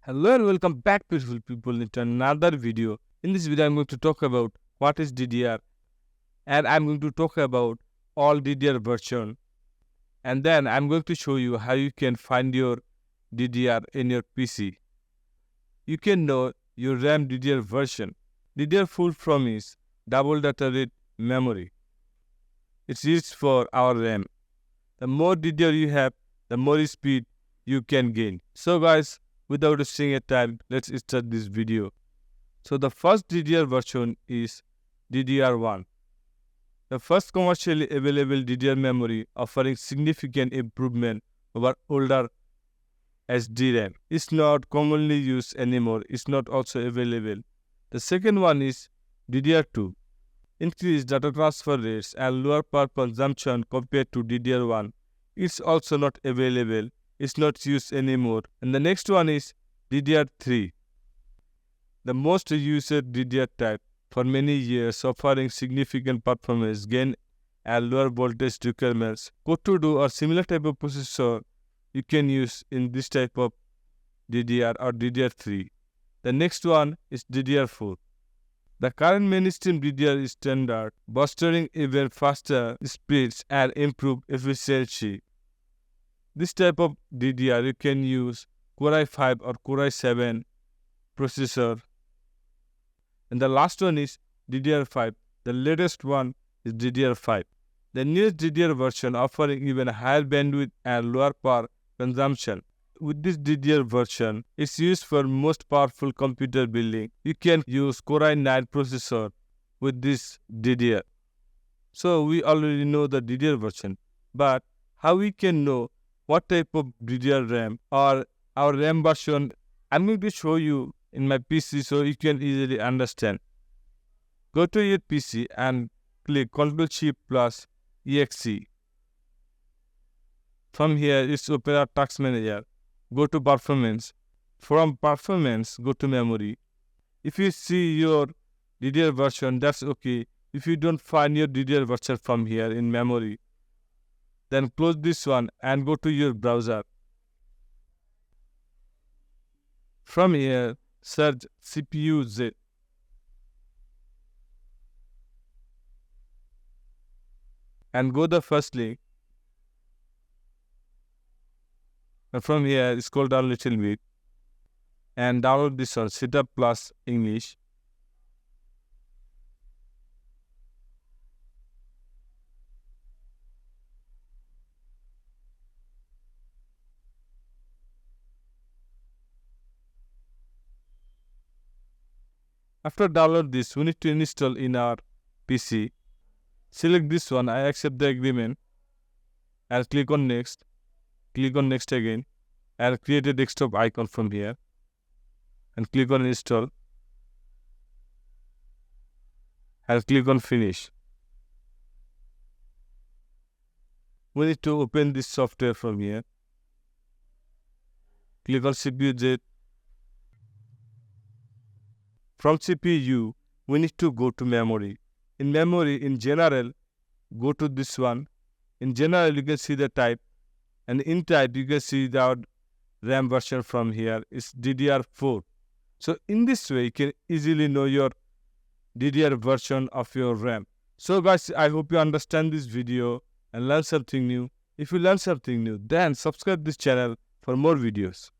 Hello and welcome back, beautiful people, into another video. In this video, I'm going to talk about what is DDR, and I'm going to talk about all DDR version, and then I'm going to show you how you can find your DDR in your PC. You can know your RAM DDR version. DDR full form is double data rate memory. It's used for our RAM. The more DDR you have, the more speed you can gain. So guys, without wasting a time, let's start this video. So the first DDR version is DDR1. The first commercially available DDR memory offering significant improvement over older SDRAM. It's not commonly used anymore. It's not also available. The second one is DDR2. Increased data transfer rates and lower power consumption compared to DDR1. It's also not available. It's not used anymore. And the next one is DDR3, the most used DDR type for many years, offering significant performance gain and lower voltage requirements. Code to do or similar type of processor you can use in this type of DDR or DDR3. The next one is DDR4. The current mainstream DDR is standard, boasting even faster speeds and improved efficiency. This type of DDR you can use Core i5 or Core i7 processor. And the last one is DDR5. The latest one is DDR5. The newest DDR version offering even higher bandwidth and lower power consumption. With this DDR version, it's used for most powerful computer building. You can use Core i9 processor with this DDR. So we already know the DDR version. But how we can know what type of DDR RAM or our RAM version, I'm going to show you in my PC so you can easily understand. Go to your PC and click Ctrl+Shift+Exe. From here, it's open our Task Manager. Go to Performance. From Performance, go to Memory. If you see your DDR version, that's okay. If you don't find your DDR version from here in memory, then close this one and go to your browser. From here, search CPU Z. And go the first link. And from here, scroll down a little bit. And download this one, Setup Plus English. After download this, we need to install in our PC. Select this one, I accept the agreement, and click on next. Click on next again, and create a desktop icon from here, and click on install, and click on finish. We need to open this software from here. Click on CPU Z. From CPU, we need to go to memory. In memory, in general, go to this one. In general, you can see the type. And in type, you can see the RAM version from here. It's DDR4. So in this way, you can easily know your DDR version of your RAM. So guys, I hope you understand this video and learn something new. If you learn something new, then subscribe this channel for more videos.